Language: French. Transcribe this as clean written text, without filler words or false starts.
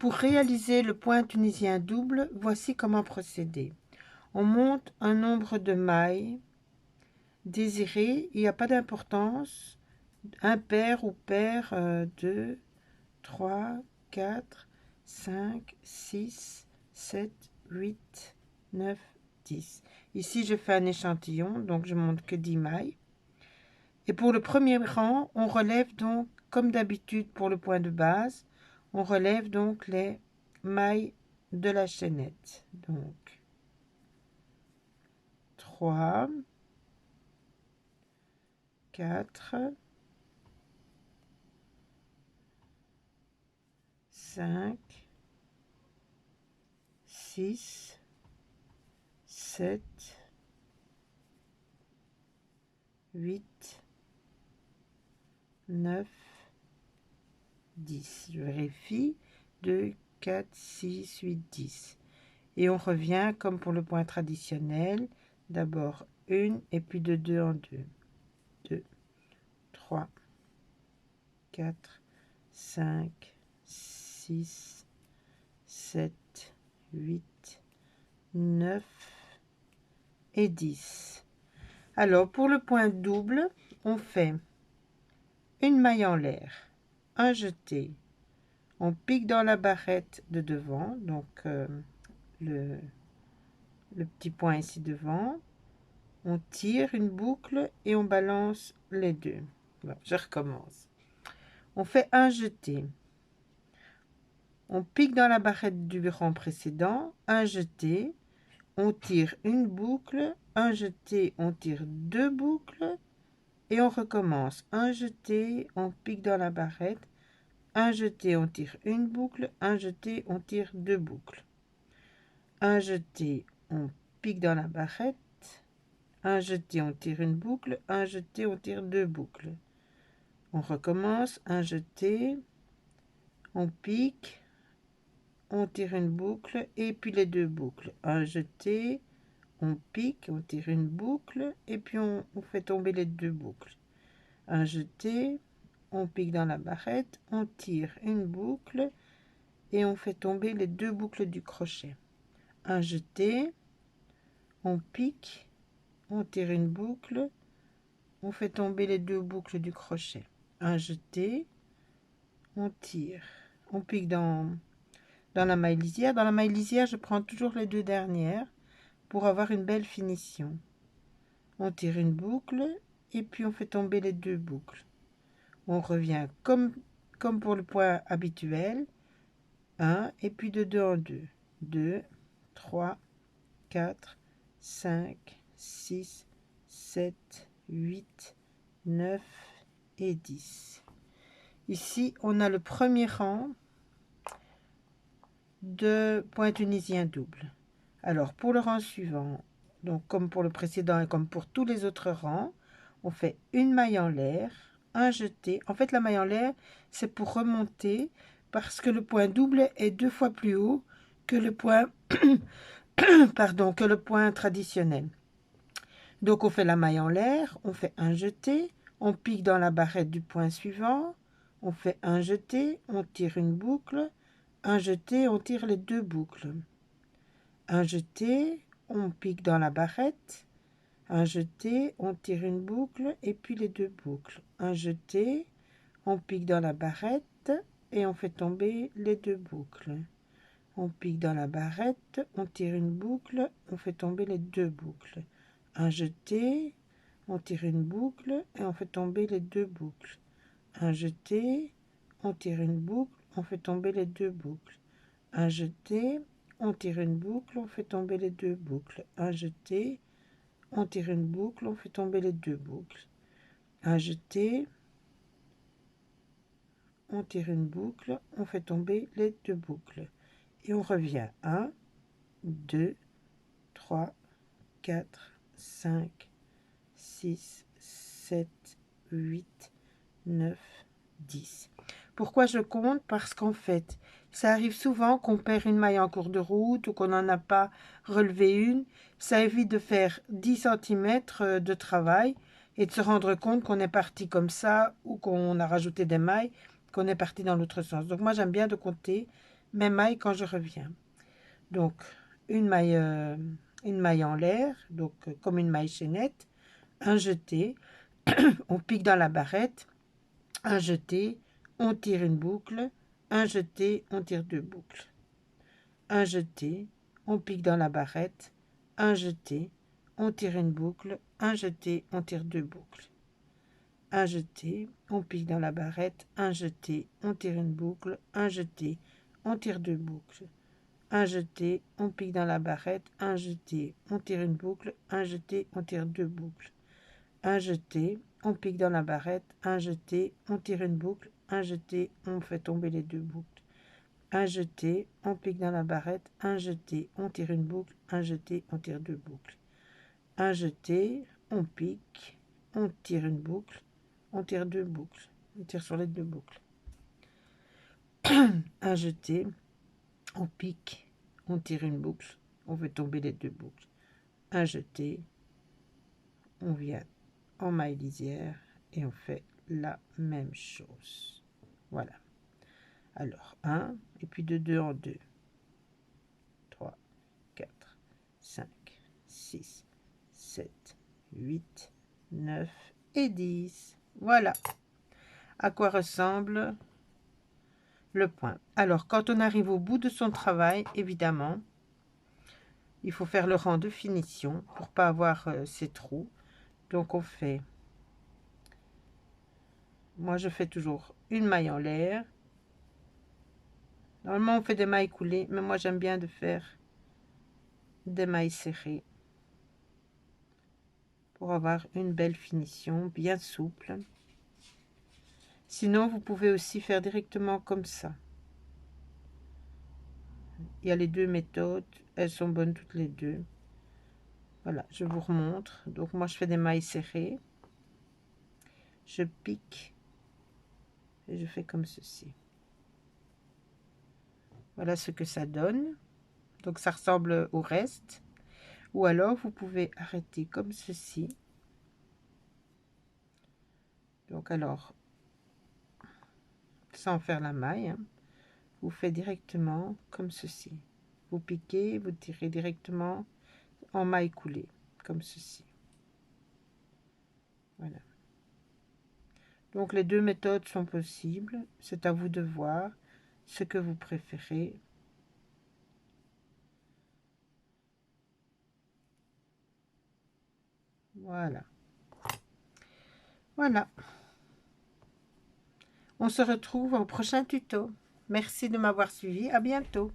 Pour réaliser le point tunisien double, voici comment procéder. On monte un nombre de mailles désiré, il n'y a pas d'importance, impair ou pair, 2, 3, 4, 5, 6, 7, 8, 9, 10. Ici, je fais un échantillon, donc je monte que 10 mailles. Et pour le premier rang, on relève donc, comme d'habitude pour le point de base, on relève donc les mailles de la chaînette. Donc, 3, 4, 5, 6, 7, 8, 9, 10. Je vérifie. 2, 4, 6, 8, 10. Et on revient comme pour le point traditionnel. D'abord une et puis de 2 en 2. 2, 3, 4, 5, 6, 7, 8, 9 et 10. Alors, pour le point double, on fait une maille en l'air, un jeté, on pique dans la barrette de devant, donc le petit point ici devant, on tire une boucle et on balance les deux. Bon, je recommence. On fait un jeté, on pique dans la barrette du rang précédent, un jeté, on tire une boucle, un jeté, on tire deux boucles et on recommence. Un jeté, on pique dans la barrette, un jeté, on tire une boucle, un jeté, on tire deux boucles. Un jeté, on pique dans la barrette, un jeté, on tire une boucle, un jeté, on tire deux boucles. On recommence, un jeté, on pique, on tire une boucle et puis les deux boucles. Un jeté, on pique, on tire une boucle et puis on fait tomber les deux boucles. Un jeté, on pique dans la barrette, on tire une boucle et on fait tomber les deux boucles du crochet. Un jeté, on pique, on tire une boucle, on fait tomber les deux boucles du crochet. Un jeté, on tire, on pique dans la maille lisière. Dans la maille lisière, je prends toujours les deux dernières pour avoir une belle finition. On tire une boucle et puis on fait tomber les deux boucles. On revient comme pour le point habituel. 1 et puis de 2 en 2. 2, 3, 4, 5, 6, 7, 8, 9 et 10. Ici, on a le premier rang de point tunisien double. Alors, pour le rang suivant, donc comme pour le précédent et comme pour tous les autres rangs, on fait une maille en l'air, un jeté. En fait, la maille en l'air, c'est pour remonter parce que le point double est 2 fois plus haut que le point, que le point traditionnel. Donc, on fait la maille en l'air, on fait un jeté, on pique dans la barrette du point suivant, on fait un jeté, on tire une boucle, un jeté, on tire les deux boucles. Un jeté, on pique dans la barrette, un jeté, on tire une boucle et puis les deux boucles. Un jeté, on pique dans la barrette et on fait tomber les deux boucles. On pique dans la barrette, on tire une boucle, on fait tomber les deux boucles. Un jeté, on tire une boucle et on fait tomber les deux boucles. Un jeté, on tire une boucle, on fait tomber les deux boucles. Un jeté, on tire une boucle, on fait tomber les deux boucles. Un jeté, on tire une boucle, on fait tomber les deux boucles. Un jeté, on tire une boucle, on fait tomber les deux boucles. Et on revient 1, 2, 3, 4, 5, 6, 7, 8, 9, 10. Pourquoi je compte? Parce qu'en fait, ça arrive souvent qu'on perd une maille en cours de route ou qu'on n'en a pas relevé une. Ça évite de faire 10 cm de travail et de se rendre compte qu'on est parti comme ça ou qu'on a rajouté des mailles, qu'on est parti dans l'autre sens. Donc moi, j'aime bien de compter mes mailles quand je reviens. Donc une maille en l'air, donc comme une maille chaînette, un jeté, on pique dans la barrette, un jeté, on tire une boucle, un jeté, on tire 2 boucles, un jeté, on pique dans la barrette, un jeté, on tire une boucle, un jeté, on tire 2 boucles, un jeté, on pique dans la barrette, un jeté, on tire une boucle, un jeté, on tire 2 boucles, un jeté, on pique dans la barrette, un jeté, on tire une boucle, un jeté, on tire 2 boucles, un jeté, on pique dans la barrette, un jeté, on tire une boucle, un jeté, on fait tomber les 2 boucles, un jeté, on pique dans la barrette, un jeté, on tire une boucle, un jeté, on tire 2 boucles, un jeté, on pique, on tire une boucle, on tire 2 boucles, on tire sur les 2 boucles, un jeté, on pique, on tire une boucle, on fait tomber les 2 boucles, un jeté, on vient en maille lisière et on fait la même chose. Voilà. Alors 1 et puis de 2 en 2, 3, 4, 5, 6, 7, 8, 9 et 10. Voilà à quoi ressemble le point. Alors quand on arrive au bout de son travail, évidemment, il faut faire le rang de finition pour pas avoir ces trous. Donc on fait, moi je fais toujours une maille en l'air. Normalement on fait des mailles coulées, mais moi j'aime bien de faire des mailles serrées pour avoir une belle finition bien souple. Sinon vous pouvez aussi faire directement comme ça. Il y a les deux méthodes, elles sont bonnes toutes les deux. Voilà, je vous remontre. Donc moi je fais des mailles serrées, je pique et je fais comme ceci. Voilà ce que ça donne. Donc ça ressemble au reste. Ou alors vous pouvez arrêter comme ceci. Donc alors, sans faire la maille, hein, vous faites directement comme ceci. Vous piquez, vous tirez directement en maille coulée, comme ceci. Voilà. Donc les deux méthodes sont possibles. C'est à vous de voir ce que vous préférez. Voilà. Voilà. On se retrouve au prochain tuto. Merci de m'avoir suivi. À bientôt.